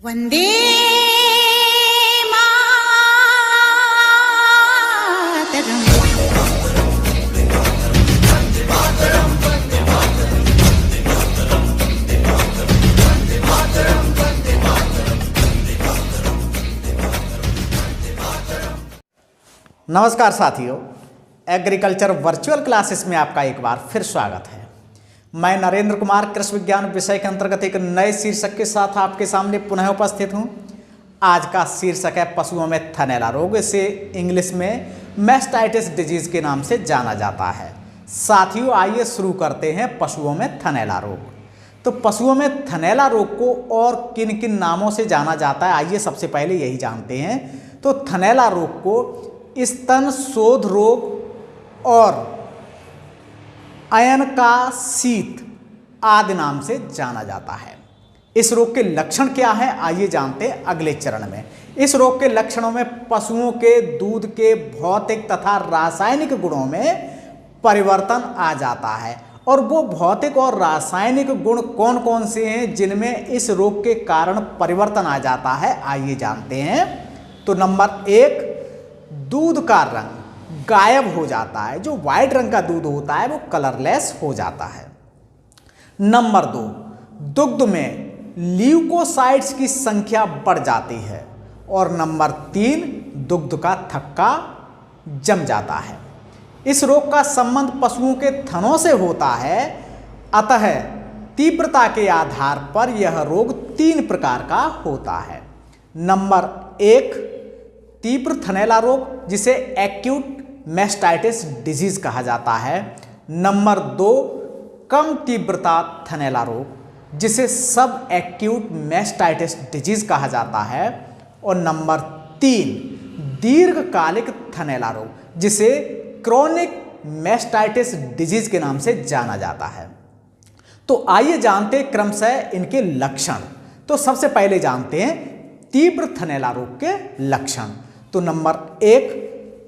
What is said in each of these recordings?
वंदे मातरम। नमस्कार साथियों, agriculture virtual classes में आपका एक बार फिर स्वागत है। मैं नरेंद्र कुमार कृषि विज्ञान विषय के अंतर्गत एक नए शीर्षक के साथ आपके सामने पुनः उपस्थित हूं। आज का शीर्षक है पशुओं में थनैला रोग। इसे इंग्लिश में मैस्टाइटिस डिजीज के नाम से जाना जाता है। साथियों, आइए शुरू करते हैं पशुओं में थनैला रोग। तो पशुओं में थनैला रोग को और किन किन नामों से जाना जाता है, आइए सबसे पहले यही जानते हैं। तो थनैला रोग को स्तन शोथ रोग और अयन का शीत आदि नाम से जाना जाता है। इस रोग के लक्षण क्या हैं, आइए जानते हैं अगले चरण में। इस रोग के लक्षणों में पशुओं के दूध के भौतिक तथा रासायनिक गुणों में परिवर्तन आ जाता है। और वो भौतिक और रासायनिक गुण कौन कौन से हैं जिनमें इस रोग के कारण परिवर्तन आ जाता है, आइए जानते हैं। तो नंबर 1, दूध का रंग गायब हो जाता है। जो वाइट रंग का दूध होता है वो कलरलेस हो जाता है। नंबर 2, दुग्ध में ल्यूकोसाइट्स की संख्या बढ़ जाती है। और नंबर 3, दुग्ध का थक्का जम जाता है। इस रोग का संबंध पशुओं के थनों से होता है, अतः तीव्रता के आधार पर यह रोग 3 प्रकार का होता है। नंबर 1, तीव्र थनैला रोग, जिसे एक्यूट मैस्टाइटिस डिजीज कहा जाता है। नंबर 2, कम तीव्रता थनैला रोग, जिसे सब एक्यूट मैस्टाइटिस डिजीज कहा जाता है। और नंबर 3, दीर्घकालिक थनैला रोग, जिसे क्रोनिक मैस्टाइटिस डिजीज के नाम से जाना जाता है। तो आइए जानते हैं क्रमशः इनके लक्षण। तो सबसे पहले जानते हैं तीव्र थनैला रोग के लक्षण। तो नंबर 1,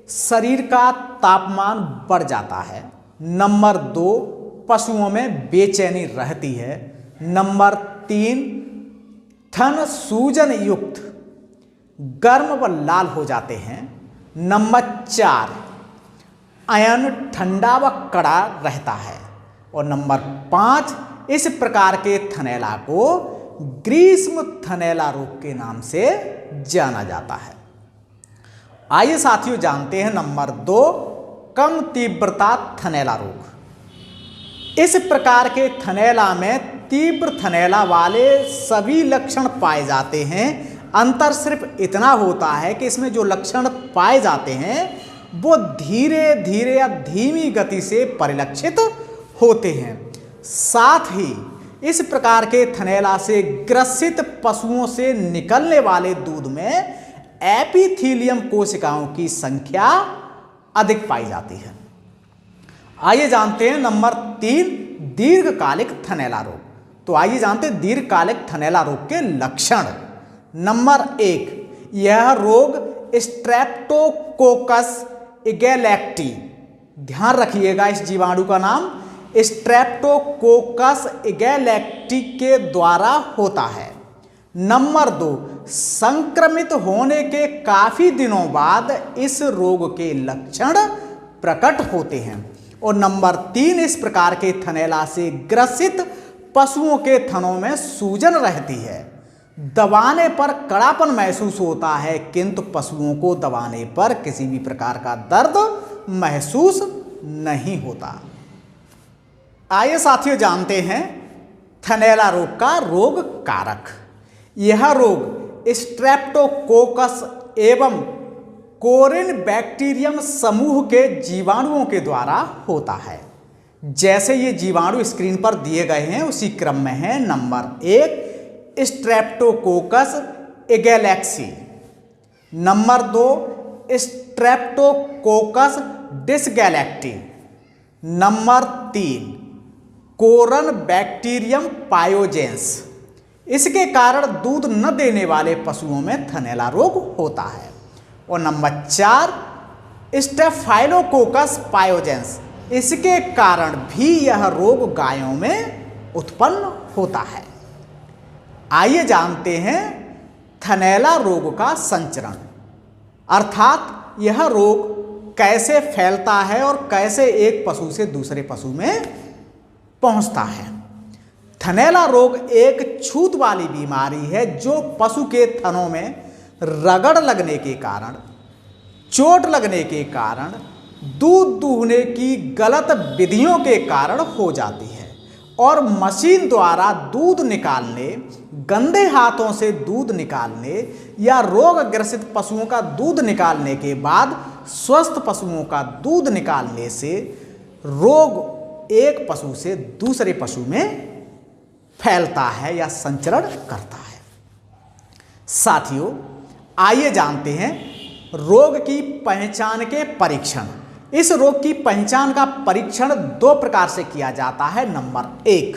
शरीर का तापमान बढ़ जाता है। नंबर 2, पशुओं में बेचैनी रहती है। नंबर 3, थन सूजन युक्त गर्म व लाल हो जाते हैं। नंबर 4, अयन ठंडा व कड़ा रहता है। और नंबर 5, इस प्रकार के थनैला को ग्रीष्म थनैला रोग के नाम से जाना जाता है। आइए साथियों जानते हैं नंबर 2, कम तीव्रता थनैला रोग। इस प्रकार के थनैला में तीव्र थनैला वाले सभी लक्षण पाए जाते हैं। अंतर सिर्फ इतना होता है कि इसमें जो लक्षण पाए जाते हैं वो धीरे धीरे या धीमी गति से परिलक्षित होते हैं। साथ ही इस प्रकार के थनैला से ग्रसित पशुओं से निकलने वाले दूध में एपिथीलियम कोशिकाओं की संख्या अधिक पाई जाती है। आइए जानते हैं नंबर 3, दीर्घकालिक थनैला रोग। तो आइए जानते हैं दीर्घकालिक थनैला रोग के लक्षण। नंबर 1, यह रोग स्ट्रेप्टोकोकस इगैलेक्टी, ध्यान रखिएगा इस जीवाणु का नाम स्ट्रेप्टोकोकस इगैलेक्टी के द्वारा होता है। नंबर 2, संक्रमित होने के काफी दिनों बाद इस रोग के लक्षण प्रकट होते हैं। और नंबर 3, इस प्रकार के थनैला से ग्रसित पशुओं के थनों में सूजन रहती है। दबाने पर कड़ापन महसूस होता है, किंतु पशुओं को दबाने पर किसी भी प्रकार का दर्द महसूस नहीं होता। आइए साथियों जानते हैं थनैला रोग का रोग कारक। यह रोग स्ट्रेप्टोकोकस एवं कोरिन बैक्टीरियम समूह के जीवाणुओं के द्वारा होता है। जैसे ये जीवाणु स्क्रीन पर दिए गए हैं उसी क्रम में है। Number 1, Streptococcus agalactiae. Number 2, Streptococcus dysgalactiae. Number 3, Corynebacterium pyogenes. इसके कारण दूध न देने वाले पशुओं में थनैला रोग होता है। और नंबर 4, स्टेफाइलोकोकस पायोजेंस। इसके कारण भी यह रोग गायों में उत्पन्न होता है। आइए जानते हैं थनैला रोग का संचरण, अर्थात यह रोग कैसे फैलता है और कैसे एक पशु से दूसरे पशु में पहुंचता है। थनैला रोग एक छूत वाली बीमारी है जो पशु के थनों में रगड़ लगने के कारण, चोट लगने के कारण, दूध दूहने की गलत विधियों के कारण हो जाती है और मशीन द्वारा दूध निकालने, गंदे हाथों से दूध निकालने या रोग ग्रसित पशुओं का दूध निकालने के बाद स्वस्थ पशुओं का दूध निकालने से रोग एक पशु से दूसरे पशु में फैलता है या संचरण करता है। साथियों, आइए जानते हैं रोग की पहचान के परीक्षण। इस रोग की पहचान का परीक्षण दो प्रकार से किया जाता है। नंबर 1,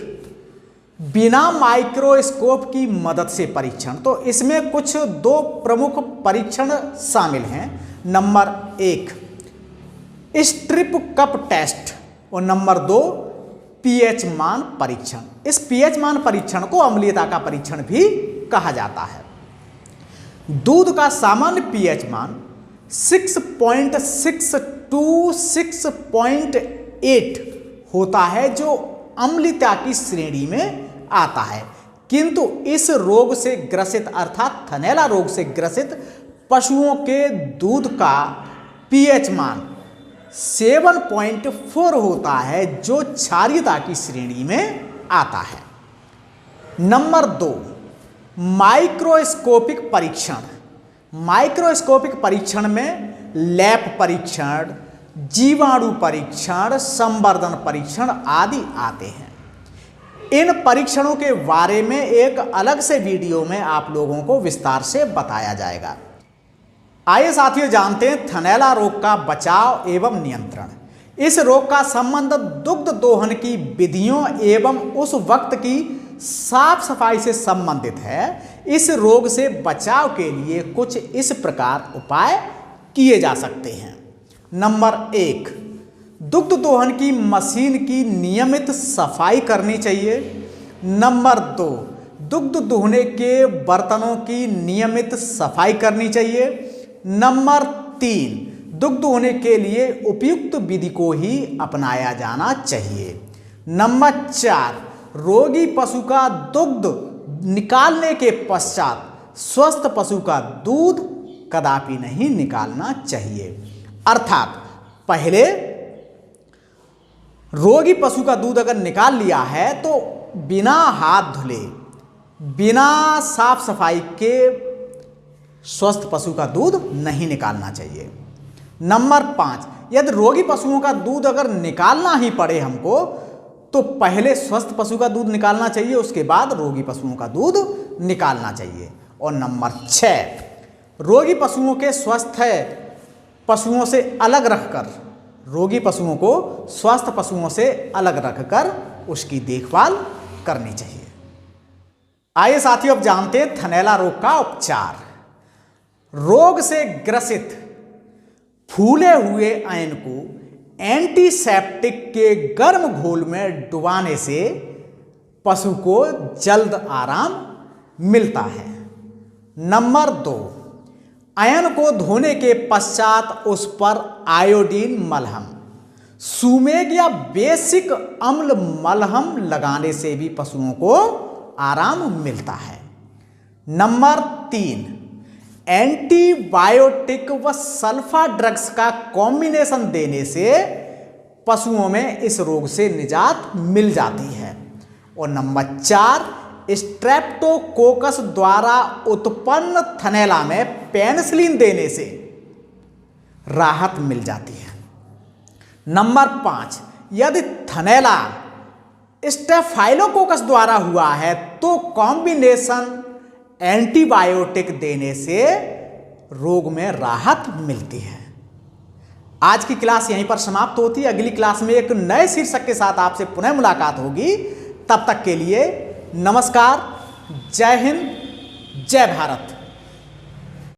बिना माइक्रोस्कोप की मदद से परीक्षण। तो इसमें कुछ दो प्रमुख परीक्षण शामिल हैं। नंबर 1, स्ट्रिप कप टेस्ट और नंबर 2, पीएच मान परीक्षण। इस पीएच मान परीक्षण को अम्लीयता का परीक्षण भी कहा जाता है। दूध का सामान्य पीएच मान 6.6 to 6.8 होता है, जो अम्लता की श्रेणी में आता है, किंतु इस रोग से ग्रसित अर्थात थनैला रोग से ग्रसित पशुओं के दूध का पीएच मान 7.4 होता है, जो क्षारीयता की श्रेणी में आता है। नंबर 2, माइक्रोस्कोपिक परीक्षण। माइक्रोस्कोपिक परीक्षण में लैप परीक्षण, जीवाणु परीक्षण, संवर्धन परीक्षण आदि आते हैं। इन परीक्षणों के बारे में एक अलग से वीडियो में आप लोगों को विस्तार से बताया जाएगा। आइए साथियों जानते हैं थनैला रोग का बचाव एवं नियंत्रण। इस रोग का संबंध दुग्ध दोहन की विधियों एवं उस वक्त की साफ सफाई से संबंधित है। इस रोग से बचाव के लिए कुछ इस प्रकार उपाय किए जा सकते हैं। नंबर 1, दुग्ध दोहन की मशीन की नियमित सफाई करनी चाहिए। नंबर 2, दुग्ध दोहने के बर्तनों की नियमित सफाई करनी चाहिए। नंबर 3, दुग्ध दोहने के लिए उपयुक्त विधि को ही अपनाया जाना चाहिए। नंबर 4, रोगी पशु का दुग्ध निकालने के पश्चात स्वस्थ पशु का दूध कदापि नहीं निकालना चाहिए। अर्थात पहले रोगी पशु का दूध अगर निकाल लिया है तो बिना हाथ धुले, बिना साफ सफाई के स्वस्थ पशु का दूध नहीं निकालना चाहिए। नंबर 5, यदि रोगी पशुओं का दूध अगर निकालना ही पड़े हमको तो पहले स्वस्थ पशु का दूध निकालना चाहिए, उसके बाद रोगी पशुओं का दूध निकालना चाहिए। और नंबर 6, रोगी पशुओं के स्वस्थ पशुओं से अलग रखकर, रोगी पशुओं को स्वस्थ पशुओं से अलग रखकर उसकी देखभाल करनी चाहिए। आइए साथियों अब जानते हैं थनैला रोग का उपचार। रोग से ग्रसित फूले हुए अयन को एंटीसेप्टिक के गर्म घोल में डुबाने से पशु को जल्द आराम मिलता है। नंबर 2, अयन को धोने के पश्चात उस पर आयोडीन मलहम, सुमेग या बेसिक अम्ल मलहम लगाने से भी पशुओं को आराम मिलता है। नंबर 3, एंटीबायोटिक व सल्फा ड्रग्स का कॉम्बिनेशन देने से पशुओं में इस रोग से निजात मिल जाती है। और नंबर 4, स्ट्रेप्टोकोकस द्वारा उत्पन्न थनैला में पेनिसिलिन देने से राहत मिल जाती है। नंबर 5, यदि थनैला स्टेफाइलोकोकस द्वारा हुआ है तो कॉम्बिनेशन एंटीबायोटिक देने से रोग में राहत मिलती है। आज की क्लास यहीं पर समाप्त होती है। अगली क्लास में एक नए शीर्षक के साथ आपसे पुनः मुलाकात होगी। तब तक के लिए नमस्कार, जय हिंद, जय भारत।